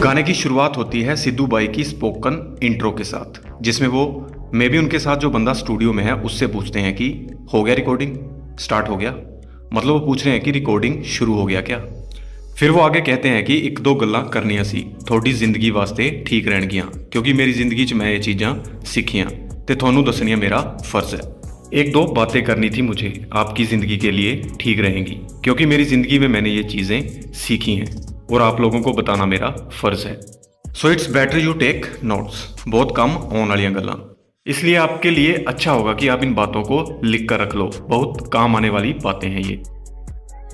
गाने की शुरुआत होती है सिद्धू बाई की स्पोकन इंट्रो के साथ, जिसमें वो मे भी उनके साथ जो बंदा स्टूडियो में है उससे पूछते हैं कि हो गया रिकॉर्डिंग, स्टार्ट हो गया। मतलब वो पूछ रहे हैं कि रिकॉर्डिंग शुरू हो गया क्या। फिर वो आगे कहते हैं कि एक दो गल्लां करनियां सी थोड़ी जिंदगी वास्ते ठीक रहणगियां, क्योंकि मेरी जिंदगी च मैं ये चीज़ां सीखियां ते थानू दसनियां मेरा फर्ज है। एक दो बातें करनी थी मुझे आपकी ज़िंदगी के लिए ठीक रहेंगी, क्योंकि मेरी ज़िंदगी में मैंने ये चीज़ें सीखी हैं और आप लोगों को बताना मेरा फ़र्ज़ है। So it's better you take notes. बहुत कम आने वाली गल्लां, इसलिए आपके लिए अच्छा होगा कि आप इन बातों को लिख कर रख लो। बहुत काम आने वाली बातें हैं ये।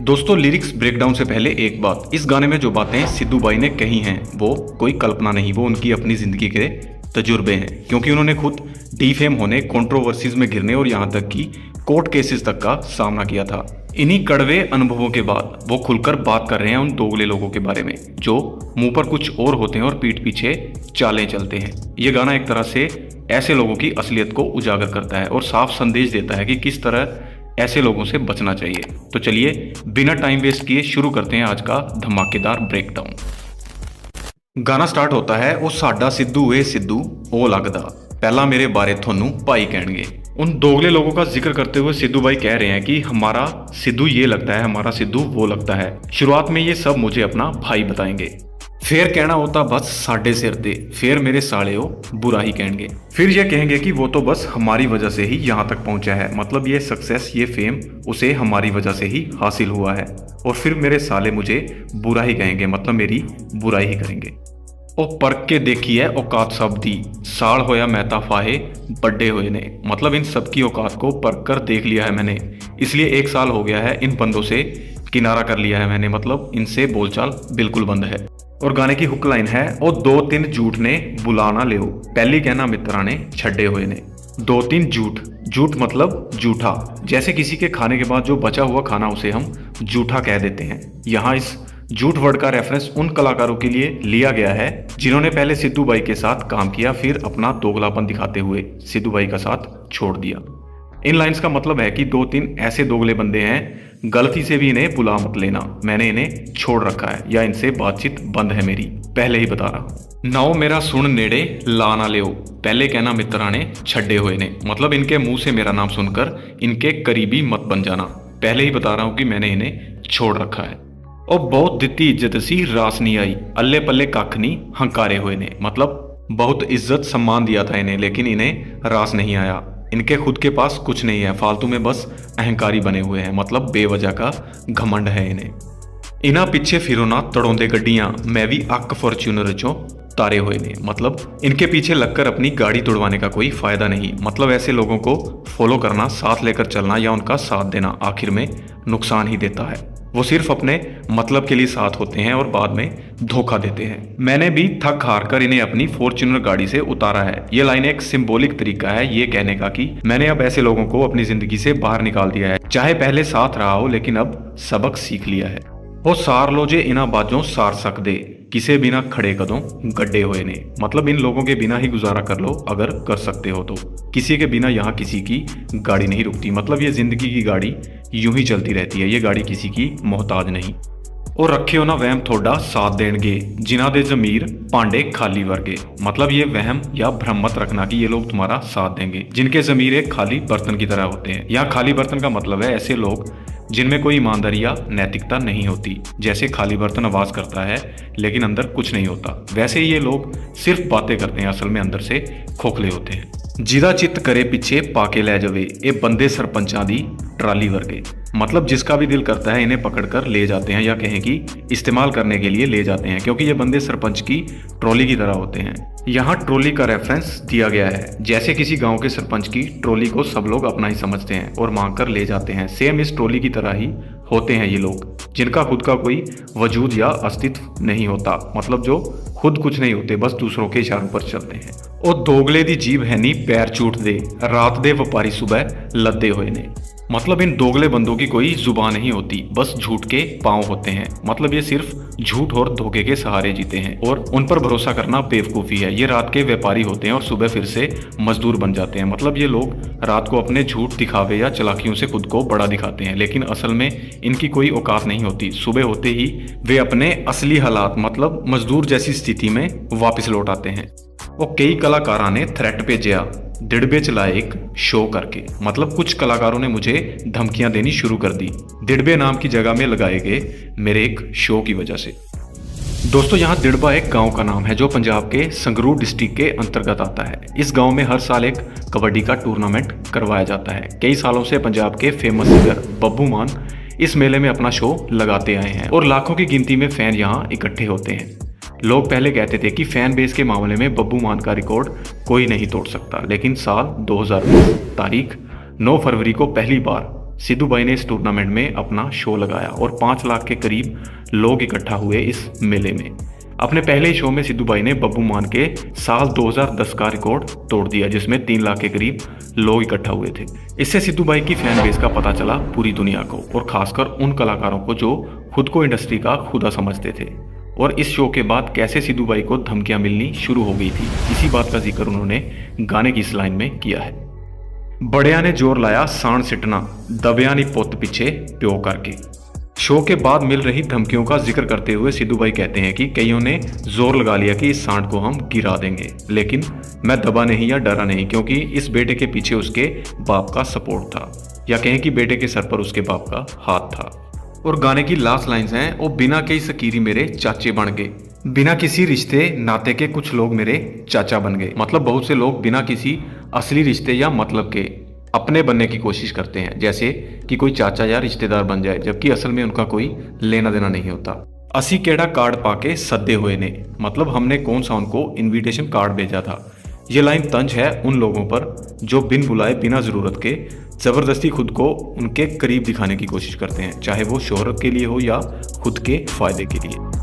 दोस्तों, लिरिक्स ब्रेकडाउन से पहले एक बात, इस गाने में जो बातें सिद्धू बाई ने कही हैं वो कोई कल्पना नहीं, वो उनकी अपनी ज़िंदगी के तजुर्बे हैं, क्योंकि उन्होंने खुद डीफेम होने, कंट्रोवर्सीज में गिरने और यहाँ तक कि कोर्ट केसेस तक का सामना किया था। इन्हीं कड़वे अनुभवों के बाद वो खुलकर बात कर रहे हैं उन दोगले लोगों के बारे में जो मुंह पर कुछ और होते हैं और पीठ पीछे चालें चलते हैं। ये गाना एक तरह से ऐसे लोगों की असलियत को उजागर करता है और साफ संदेश देता है कि किस तरह ऐसे लोगों से बचना चाहिए। तो चलिए बिना टाइम वेस्ट किए शुरू करते हैं आज का धमाकेदार ब्रेकडाउन। गाना स्टार्ट होता है, ओ साडा सिद्धू ए सिद्धू ओ लगदा, पहला मेरे बारे थोनू भाई कहणगे। उन दोगले लोगों का जिक्र करते हुए सिद्धू भाई कह रहे हैं कि हमारा सिद्धू ये लगता है, हमारा सिद्धू वो लगता है। शुरुआत में ये सब मुझे अपना भाई बताएंगे, फिर कहना होता बस साडे सिर दे, फिर मेरे साले हो बुरा ही कहेंगे, फिर ये कहेंगे कि वो तो बस हमारी वजह से ही यहाँ तक पहुंचा है, मतलब ये सक्सेस, ये फेम उसे हमारी वजह से ही हासिल हुआ है। और फिर मेरे साले मुझे बुरा ही कहेंगे, मतलब मेरी बुराई ही करेंगे। ओ परख के देखी है औकात सब दी, साल होया महता फाहे बड्डे हुए ने, मतलब इन सब की औकात को परख कर देख लिया है मैंने, इसलिए एक साल हो गया है इन बंदों से किनारा कर लिया है मैंने, मतलब इनसे बोलचाल बिल्कुल बंद है। और गाने की हुक लाइन है, ओ दो तीन झूठ ने बुला ना लियो, पहली कहना मित्रा ने छड्डे हुए ने। दो तीन झूठ, झूठ मतलब जूठा, जैसे किसी के खाने के बाद जो बचा हुआ खाना उसे हम जूठा कह देते हैं। यहाँ इस झूठ वर्ड का रेफरेंस उन कलाकारों के लिए लिया गया है जिन्होंने पहले सिद्धू बाई के साथ काम किया, फिर अपना दोगलापन दिखाते हुए सिद्धू बाई का साथ छोड़ दिया। इन लाइंस का मतलब है कि दो तीन ऐसे दोगले बंदे हैं, गलती से भी इन्हें बुला मत लेना, मैंने इन्हें छोड़ रखा है या इनसे बातचीत बंद है मेरी, पहले ही बता रहा हूं। नाओ मेरा सुन नेड़े ला ना लियो, पहले कहना मित्रा ने छड्डे हुए ने, मतलब इनके मुंह से मेरा नाम सुनकर इनके करीबी मत बन जाना, पहले ही बता रहा हूं कि मैंने इन्हें छोड़ रखा है। और बहुत दित्ती इज्जत सी रास नहीं आई, अल्ले पल्ले कख नहीं हंकारे हुए ने, मतलब बहुत इज्जत सम्मान दिया था इन्हें लेकिन इन्हें रास नहीं आया, इनके खुद के पास कुछ नहीं है, फालतू में बस अहंकारी बने हुए हैं, मतलब बेवजह का घमंड है इन्हें। इना पीछे फिरो ना तड़ोंदे गड्डियां, मैं भी अक फॉर्च्यूनर चो तारे हुए ने, मतलब इनके पीछे लगकर अपनी गाड़ी तोड़वाने का कोई फायदा नहीं, मतलब ऐसे लोगों को फॉलो करना, साथ लेकर चलना या उनका साथ देना आखिर में नुकसान ही देता है। वो सिर्फ अपने मतलब के लिए साथ होते हैं और बाद में धोखा देते हैं। मैंने भी थक हार कर इन्हें अपनी फॉर्च्यूनर गाड़ी से उतारा है। ये लाइन एक सिंबॉलिक तरीका है ये कहने का कि मैंने अब ऐसे लोगों को अपनी जिंदगी से बाहर निकाल दिया है, चाहे पहले साथ रहा हो लेकिन अब सबक सीख लिया है। वो सार लो जे इना बाजों सार सक दे, किसे बिना खड़े कदों गड्ढे हुए ने, मतलब इन लोगों के बिना ही गुजारा कर लो अगर कर सकते हो तो, किसी के बिना यहाँ किसी की गाड़ी नहीं रुकती, मतलब ये जिंदगी की गाड़ी यूं ही चलती रहती है, ये गाड़ी किसी की मोहताज नहीं। और रखे हो ना वहम थोड़ा साथ देंगे, जिन्हां दे जमीर पांडे खाली वर्गे, मतलब ये वहम या भ्रम मत रखना कि ये लोग तुम्हारा साथ देंगे जिनके जमीर एक खाली बर्तन की तरह होते हैं। यहाँ खाली बर्तन का मतलब है ऐसे लोग जिनमें कोई ईमानदारी या नैतिकता नहीं होती, जैसे खाली बर्तन आवाज करता है लेकिन अंदर कुछ नहीं होता, वैसे ही ये लोग सिर्फ बातें करते हैं, असल में अंदर से खोखले होते हैं। जिदा चित्त करे पीछे पाके ले जावे, ये बंदे सरपंचां दी ट्राली वर्गे, मतलब जिसका भी दिल करता है इन्हें पकड़कर ले जाते हैं या कहें कि इस्तेमाल करने के लिए ले जाते हैं, क्योंकि ये बंदे सरपंच की ट्रॉली की तरह होते हैं। यहाँ ट्रॉली का रेफरेंस दिया गया है, जैसे किसी गांव के सरपंच की ट्रॉली को सब लोग अपना ही समझते हैं और मांग कर ले जाते हैं, सेम इस ट्रॉली की तरह ही होते हैं ये लोग जिनका खुद का कोई वजूद या अस्तित्व नहीं होता, मतलब जो खुद कुछ नहीं होते, बस दूसरों के इशारों पर चलते हैं। और दोगले दी जीभ है नी पैर चूट दे, रात दे व्यापारी सुबह लद्दे हुए ने, मतलब इन दोगले बंदों की कोई जुबान नहीं होती, बस झूठ के पांव होते हैं। मतलब ये सिर्फ झूठ और धोखे के सहारे जीते हैं और उन पर भरोसा करना बेवकूफ़ी है। ये रात के व्यापारी होते हैं और सुबह फिर से मजदूर बन जाते हैं। मतलब ये लोग रात को अपने झूठ दिखावे या चालाकियों से खुद को बड़ा दिखाते हैं, लेकिन असल में इनकी कोई औकात नहीं होती। सुबह होते ही वे अपने असली हालात मतलब मजदूर जैसी स्थिति में वापस लौट आते हैं। और कई कलाकारों ने थ्रेट भेजा दिड़बे चलाए एक शो करके। मतलब कुछ कलाकारों ने मुझे धमकियां देनी शुरू कर दी दिड़बे नाम की जगह में लगाए गए मेरे एक शो की वजह से। दोस्तों, यहाँ दिड़बा एक गांव का नाम है जो पंजाब के संगरूर डिस्ट्रिक्ट के अंतर्गत आता है। इस गांव में हर साल एक कबड्डी का टूर्नामेंट करवाया जाता है। कई सालों से पंजाब के फेमस सिंगर बब्बू मान इस मेले में अपना शो लगाते आए हैं और लाखों की गिनती में फैन यहाँ इकट्ठे होते हैं। लोग पहले कहते थे कि फैन बेस के मामले में बब्बू मान का रिकॉर्ड कोई नहीं तोड़ सकता, लेकिन साल 2020 तारीख 9 फरवरी को पहली बार सिद्धू भाई ने इस टूर्नामेंट में अपना शो लगाया और 5 लाख के करीब लोग इकट्ठा हुए इस मेले में। अपने पहले ही शो में सिद्धू भाई ने बब्बू मान के साल 2010 का रिकॉर्ड तोड़ दिया, जिसमें 3 लाख के करीब लोग इकट्ठा हुए थे। इससे सिद्धू भाई की फैन बेस का पता चला पूरी दुनिया को और खासकर उन कलाकारों को जो खुद को इंडस्ट्री का खुदा समझते थे। और इस शो के बाद कैसे सिद्धू भाई को धमकियां मिलनी शुरू हो गई थी, इसी बात का जिक्र उन्होंने गाने की इस लाइन में किया है। बड़िया ने जोर लाया सांड सिटना, दबिया नी पुत पीछे प्यो करके। शो के बाद मिल रही धमकियों का जिक्र करते हुए सिद्धू भाई कहते हैं कि कईयों ने जोर लगा लिया कि इस सांड को हम गिरा देंगे, लेकिन मैं दबा नहीं या डरा नहीं, क्योंकि इस बेटे के पीछे उसके बाप का सपोर्ट था, या कहें कि बेटे के सर पर उसके बाप का हाथ था। और गाने की लास्ट लाइंस हैं, ओ बिना कई सकीरी मेरे चाचे बन गए। बिना किसी रिश्ते नाते के कुछ लोग मेरे चाचा बन गए। मतलब बहुत से लोग बिना किसी असली रिश्ते या मतलब के अपने बनने की कोशिश करते हैं, जैसे कि कोई चाचा या रिश्तेदार बन जाए, जबकि असल में उनका कोई लेना देना नहीं होता। असी केड़ा कार्ड पाके सदे हुए ने, मतलब हमने कौन सा उनको इनविटेशन कार्ड भेजा था। ये लाइन तंज है उन लोगों पर जो बिन बुलाए बिना ज़रूरत के ज़बरदस्ती खुद को उनके करीब दिखाने की कोशिश करते हैं, चाहे वो शोहरत के लिए हो या खुद के फ़ायदे के लिए।